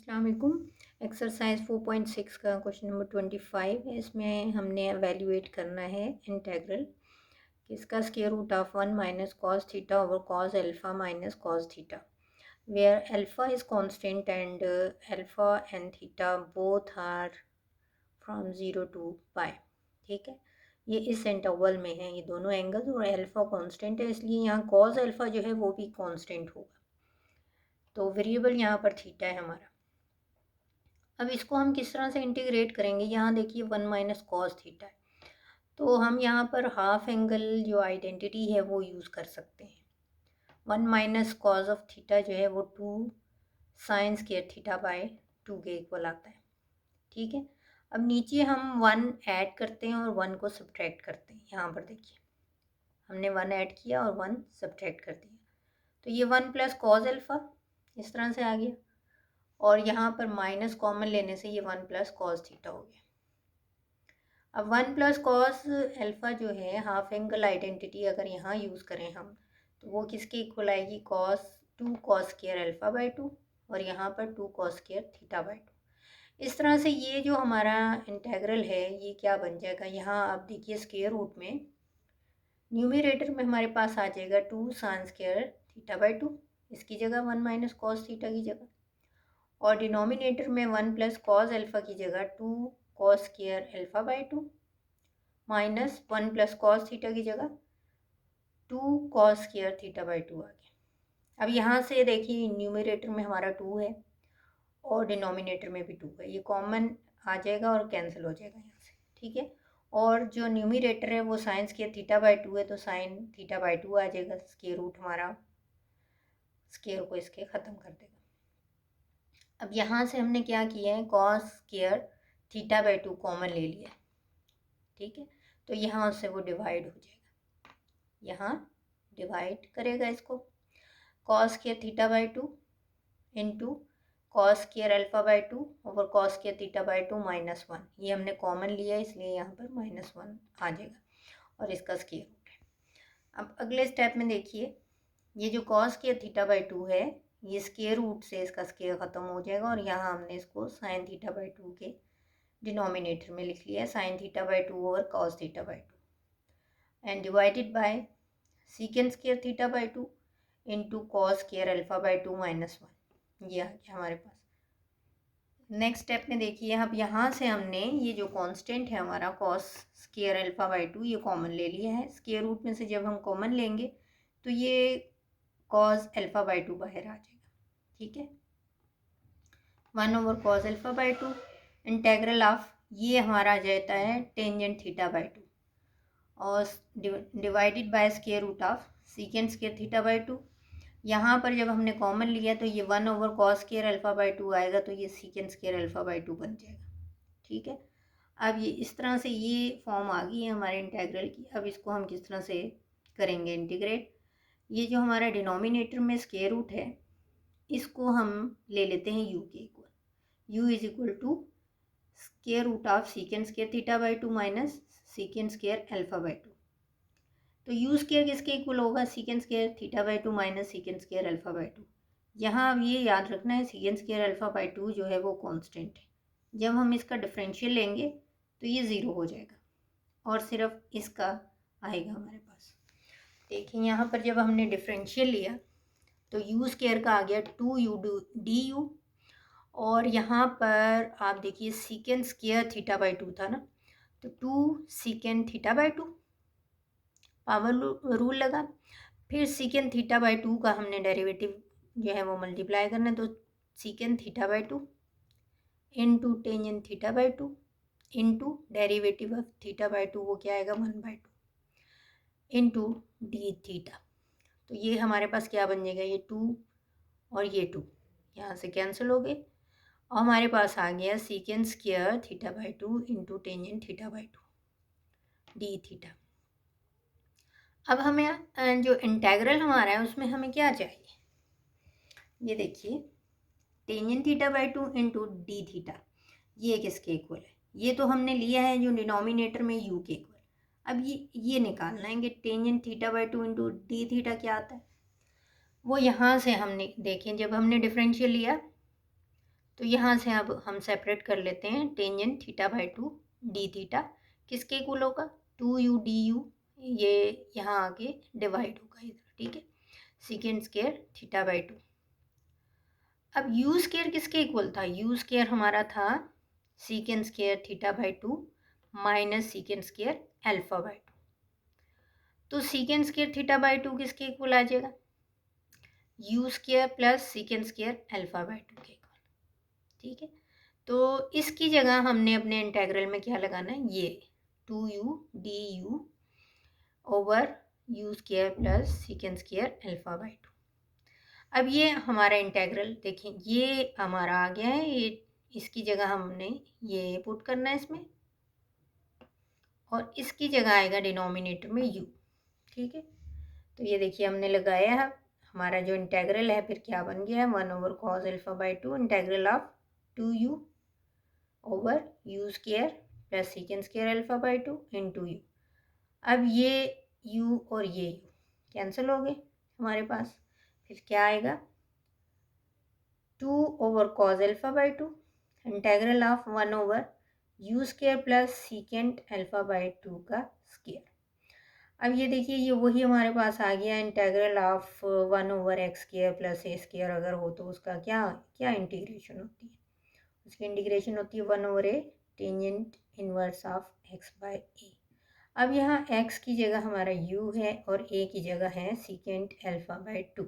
अस्सलाम वालेकुम। एक्सरसाइज 4.6 का क्वेश्चन नंबर 25 है। इसमें हमने एवेल्यूएट करना है इंटेग्रल कि इसका square root of 1 minus cos theta over cos alpha minus cos theta where alpha is constant and alpha and theta both are from 0 to pi. ठीक है, ये इस इंटरवल में है ये दोनों एंगल्स, और अल्फ़ा कांस्टेंट है इसलिए यहाँ कॉस अल्फ़ा जो है वो भी कांस्टेंट होगा। तो वेरिएबल यहाँ पर थीटा है हमारा। अब इसको हम किस तरह से इंटीग्रेट करेंगे, यहाँ देखिए 1 माइनस कॉस थीटा है, तो हम यहाँ पर हाफ एंगल जो आइडेंटिटी है वो यूज़ कर सकते हैं। 1 माइनस कॉस ऑफ थीटा जो है वो 2 साइन स्क्वायर थीटा बाय 2 के इक्वल आता है। ठीक है, अब नीचे हम 1 ऐड करते हैं और 1 को सब्ट्रैक्ट करते हैं। यहाँ पर देखिए हमने 1 ऐड किया और 1 सब्ट्रैक्ट कर दिया, तो ये 1 प्लस कॉस अल्फ़ा इस तरह से आ गया, और यहाँ पर माइनस कॉमन लेने से ये 1 प्लस कॉस थीटा हो गया। अब 1 प्लस कॉस अल्फ़ा जो है हाफ एंगल आइडेंटिटी अगर यहाँ यूज़ करें हम, तो वो किसके इक्वल आएगी, cos 2 cos square alpha by 2, और यहाँ पर 2 कॉस स्क्वायर थीटा बाई 2। इस तरह से ये जो हमारा इंटेग्रल है ये क्या बन जाएगा, यहाँ आप देखिए स्क्वायर रूट में न्यूमरेटर में हमारे पास आ जाएगा 2 साइन स्क्वायर थीटा बाई 2, इसकी जगह 1 माइनस कॉस थीटा की जगह, और डिनोमिनेटर में 1 प्लस कॉस अल्फ़ा की जगह 2 cos square alpha by 2 minus 1 plus cos theta की जगह 2 कॉस स्क्वायर थीटा बाई 2 आ गया। अब यहाँ से देखिए न्यूमरेटर में हमारा 2 है और डिनोमिनेटर में भी 2 है, ये कॉमन आ जाएगा और कैंसिल हो जाएगा यहाँ से। ठीक है, और जो न्यूमरेटर है वो साइन स्क्वायर थीटा बाई 2 है, तो साइन थीटा बाई 2 आ जाएगा। स्क्वायर रूट हमारा स्क्वायर को इसके ख़त्म कर देगा। अब यहाँ से हमने क्या किया है, cos square theta by 2 common ले लिया। ठीक है, तो यहाँ से वो डिवाइड हो जाएगा, यहाँ डिवाइड करेगा इसको, cos square theta by 2 into cos square alpha by 2 over cos square theta by 2 minus 1, ये हमने कॉमन लिया इसलिए यहाँ पर माइनस 1 आ जाएगा, और इसका स्क्वायर रूट है। अब अगले स्टेप में देखिए, ये जो कॉस स्क्वायर थीटा बाई 2 है ये स्क्वायर रूट से इसका स्क्वायर ख़त्म हो जाएगा, और यहाँ हमने इसको साइन थीटा बाई 2 के डिनोमिनेटर में लिख लिया है, sine theta by 2 over cos theta by 2 and divided by सीकेंड square theta by 2 into cos square alpha by 2 minus 1, ये आ गया हमारे पास। नेक्स्ट स्टेप में देखिए, अब यहाँ से हमने ये जो कांस्टेंट है हमारा कॉस स्क्वायर अल्फ़ा बाई 2 ये कॉमन ले लिया है। स्क्वायर रूट में से जब हम कॉमन लेंगे तो ये कॉस अल्फ़ा बाई 2 बाहर आ जाएगा। ठीक है, 1 over cos alpha by 2 integral of ये हमारा आ जाता है टेंजेंट थीटा बाई 2, और divided by square root of secant square theta by 2। यहाँ पर जब हमने कॉमन लिया तो ये 1 over cos square alpha by 2 आएगा, तो ये सीकेंड स्क्वायर अल्फ़ा बाई 2 बन जाएगा। ठीक है, अब ये इस तरह से ये फॉर्म आ गई है हमारे इंटेग्रल की। अब इसको हम किस तरह से करेंगे इंटीग्रेट, ये जो हमारा डिनोमिनेटर में स्क्वायर रूट है इसको हम ले लेते हैं u के equal, u is equal to square root of secant square theta by 2 minus secant square alpha by 2। तो यू स्क्वायर किसके इक्वल होगा, secant square theta by 2 minus secant square alpha by 2। यहाँ अब ये याद रखना है सीकेंड स्क्वायर अल्फ़ा बाई 2 जो है वो कांस्टेंट है, जब हम इसका डिफरेंशियल लेंगे तो ये ज़ीरो हो जाएगा और सिर्फ इसका आएगा हमारे पास। देखिए यहाँ पर जब हमने डिफरेंशियल लिया तो यू स्क्वायर का आ गया 2u डी यू, और यहाँ पर आप देखिए सीकेंड स्क्वायर थीटा बाई 2 था ना, तो 2 secant theta by 2 power rule लगा, फिर सीकेंड थीटा बाई 2 का हमने डेरिवेटिव जो है वो मल्टीप्लाई करना है, तो secant theta by 2 into tangent theta by 2 into derivative of theta by 2 वो क्या आएगा 1 बाई 2 इंटू डी थीटा। तो ये हमारे पास क्या बन जाएगा, ये 2 और ये 2 यहाँ से कैंसिल हो गए, और हमारे पास आ गया सीकेंड square theta by 2 into tangent theta by 2 D theta. अब हमें जो इंटेग्रल हमारा है उसमें हमें क्या चाहिए, ये देखिए tangent theta by 2 into D theta, ये किसके इक्वल है, ये तो हमने लिया है जो डिनोमिनेटर में u के इक्वल। अब ये निकालना है कि tangent theta by 2 into D theta क्या आता है, वो यहाँ से हमने देखें जब हमने डिफरेंशियल लिया तो यहाँ से अब हम सेपरेट कर लेते हैं tangent theta by to D theta किसके इक्वल होगा, 2u du, ये यहाँ आके डिवाइड होगा इधर, ठीक है, secant square theta by two. अब यू स्क्वायर किसके इक्वल था, यू स्क्वायर हमारा था secant square theta by two minus secant square alpha by two. तो secant square theta by two किसके इक्वल आ जाएगा, U square plus secant square alpha by two के इक्वल, ठीक है। तो इसकी जगह हमने अपने इंटेग्रल में क्या लगाना है, ये 2u over you square plus secant square alpha by two. अब ये हमारा इंटेग्रल देखें, ये हमारा आ गया है, ये इसकी जगह हमने ये पुट करना है इसमें, और इसकी जगह आएगा डिनोमिनेटर में u, ठीक है। तो ये देखिए हमने लगाया है, हमारा जो इंटेग्रल है फिर क्या बन गया है, 1 over cos alpha by to integral of 2u over you square plus secant square alpha by two into you. अब ये u और ये u कैंसिल हो गए हमारे पास, फिर क्या आएगा, 2 over cos alpha by to integral of 1 over you square plus सीकेंड alpha by to का स्क्वायर। अब ये देखिए ये वही हमारे पास आ गया integral of 1 over x square plus A square अगर हो तो उसका क्या क्या इंटीग्रेशन होती है, उसकी इंटीग्रेशन होती है 1 over A tangent inverse of X by A. अब यहाँ x की जगह हमारा u है और a की जगह है सीकेंट अल्फा बाई टू,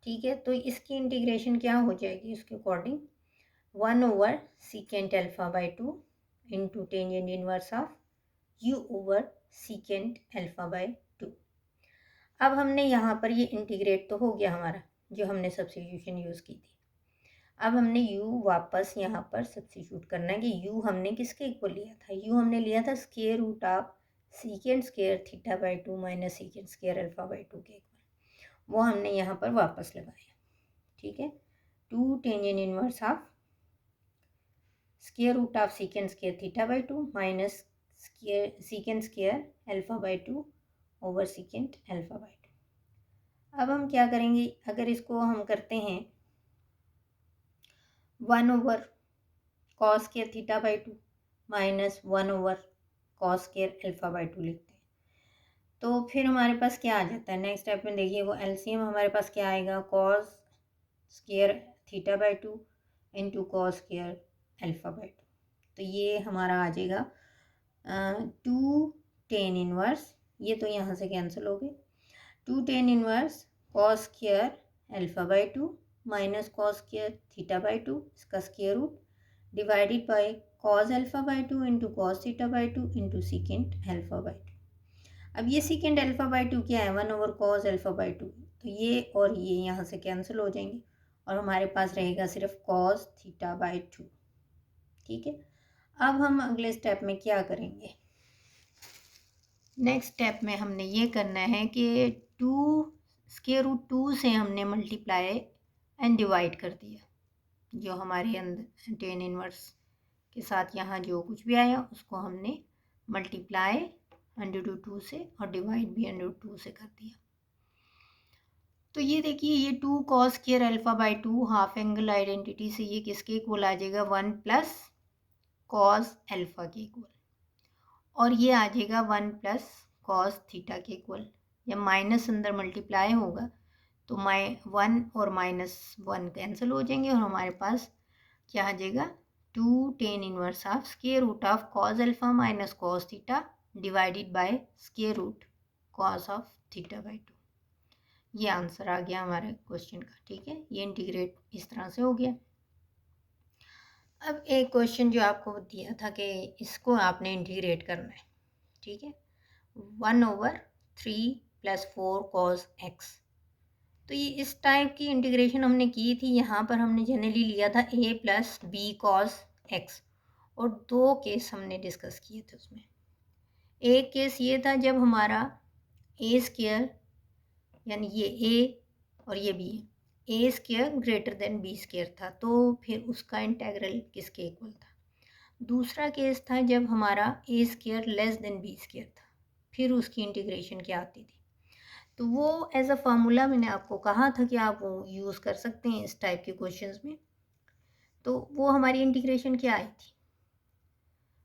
ठीक है। तो इसकी इंटीग्रेशन क्या हो जाएगी उसके according, 1 over secant alpha by two into tangent inverse of u over secant alpha by two. अब हमने यहाँ पर ये इंटीग्रेट तो हो गया हमारा जो हमने सब्स्टिट्यूशन यूज़ की थी। अब हमने u वापस यहाँ पर सब्स्टिट्यूट करना है कि u हमने किसके इक्वल लिया था, u हमने लिया था square root of secant square theta by two minus secant square alpha by two के इक्वल, वो हमने यहाँ पर वापस लगाया, ठीक है। 2 tangent inverse of square root of secant square theta by two minus secant square alpha by two over secant alpha by two. अब हम क्या करेंगे, अगर इसको हम करते हैं 1 over cos square theta by two minus 1 over cos square alpha by to लिखते हैं, तो फिर हमारे पास क्या आ जाता है, नेक्स्ट स्टेप में देखिए वो एलसीएम हमारे पास क्या आएगा, cos square theta by two into cos square alpha by two. तो ये हमारा आ जाएगा 2 टेन इनवर्स, ये तो यहाँ से कैंसिल हो गए, 2 tan inverse cos square alpha by two minus cos square theta by two इसका square root divided by cos alpha by two into cos theta by two into secant alpha by two. अब ये secant alpha by two क्या है, 1 over cos alpha by two, तो ये और ये यहाँ से कैंसिल हो जाएंगे और हमारे पास रहेगा सिर्फ कॉस थीटा बाई टू, ठीक है। अब हम अगले स्टेप में क्या करेंगे, नेक्स्ट स्टेप में हमने ये करना है कि 2 स्क्वायर रूट 2 से हमने मल्टीप्लाई एंड डिवाइड कर दिया, जो हमारे अंदर टेन इनवर्स के साथ यहाँ जो कुछ भी आया उसको हमने मल्टीप्लाई अंडर रूट 2 से और डिवाइड भी अंडर रूट 2 से कर दिया। तो ये देखिए ये 2 cos square alpha by to half angle identity से ये किसके इक्वल आ जाएगा, 1 प्लस कॉस अल्फा के इक्वल, और ये आ जाएगा 1 प्लस कॉस थीटा के इक्वल। जब माइनस अंदर मल्टीप्लाई होगा तो 1 और -1 कैंसिल हो जाएंगे और हमारे पास क्या आ जाएगा, 2 tan inverse of square root of cos alpha minus cos theta divided by square root cos of theta by two. ये आंसर आ गया हमारे क्वेश्चन का, ठीक है। ये इंटीग्रेट इस तरह से हो गया। अब एक क्वेश्चन जो आपको दिया था कि इसको आपने इंटीग्रेट करना है, ठीक है, 1 ओवर 3 प्लस 4 कॉस एक्स। तो ये इस टाइप की इंटीग्रेशन हमने की थी, यहाँ पर हमने जनरली लिया था a plus b cos x, और 2 केस हमने डिस्कस किए थे उसमें। एक केस ये था जब हमारा a स्क्वायर यानी ये a और ये b है, A square greater than B square था, तो फिर उसका इंटेग्रल किसके इक्वल था। दूसरा केस था जब हमारा A square less than B square था, फिर उसकी इंटीग्रेशन क्या आती थी। तो वो एज अ फार्मूला मैंने आपको कहा था कि आप वो यूज़ कर सकते हैं इस टाइप के क्वेश्चंस में। तो वो हमारी इंटीग्रेशन क्या आई थी,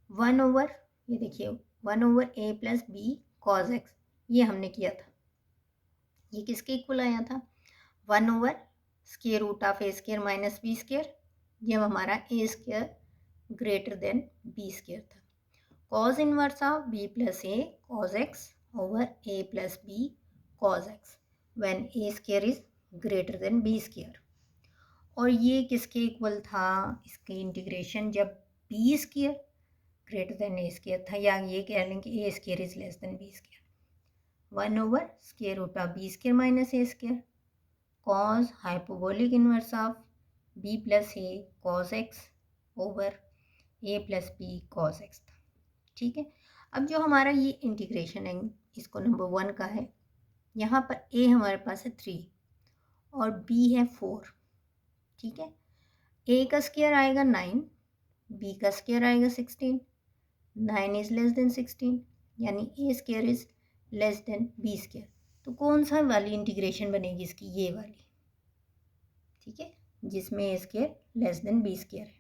1/, ये देखिए 1/a + b cos x, ये हमने किया था। ये किसके इक्वल आया था, 1/√(a² - b², ये हमारा a² ग्रेटर देन b² था। cos inverse of b + a cos x over a + b cos x when a² is greater than b²। और ये किसके इक्वल था, इसकी इंटीग्रेशन जब b² ग्रेटर देन a² था, या ये कह लें कि a² is less than b²। 1/√(b² - a², cos hyperbolic inverse of b + a cos x over a + b cos x था। ठीक है, अब जो हमारा ये इंटीग्रेशन है, इसको नंबर 1 का है, यहाँ पर a हमारे पास है 3 और b है 4। ठीक है, a का स्क्वायर आएगा 9, b का स्क्वायर आएगा 16, 9 इज लेस देन 16, यानी a² is less than b²। तो कौन सा वाली इंटीग्रेशन बनेगी इसकी, ये वाली, ठीक है, जिसमें a² लेस देन b² है।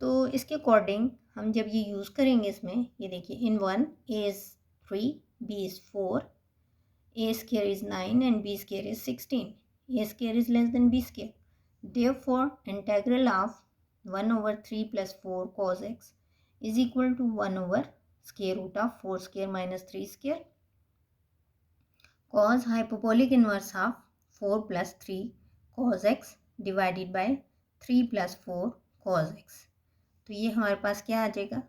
तो इसके अकॉर्डिंग हम जब ये यूज़ करेंगे इसमें, ये देखिए इन 1 a is 3, b is 4, a² is 9 and b² is 16, a² is less than b²। Therefore, integral of 1/3 + 4 cos x is equal to 1/(4² - 3², cos hyperbolic inverse of 4 + 3 cos x divided by 3 + 4 cos x। तो ये हमारे पास क्या आ जाएगा,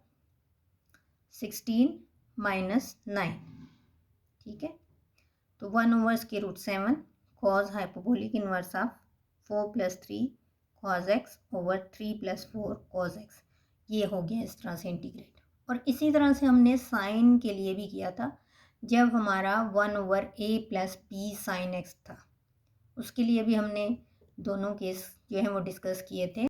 16 - 9। ठीक है, तो 1/√7 cos hyperbolic inverse of 4 + 3 cos x over 3 + 4 cos x, ये हो गया इस तरह से इंटीग्रेट। और इसी तरह से हमने साइन के लिए भी किया था, जब हमारा 1/a + b sin x था, उसके लिए भी हमने दोनों केस जो है वो डिस्कस किए थे।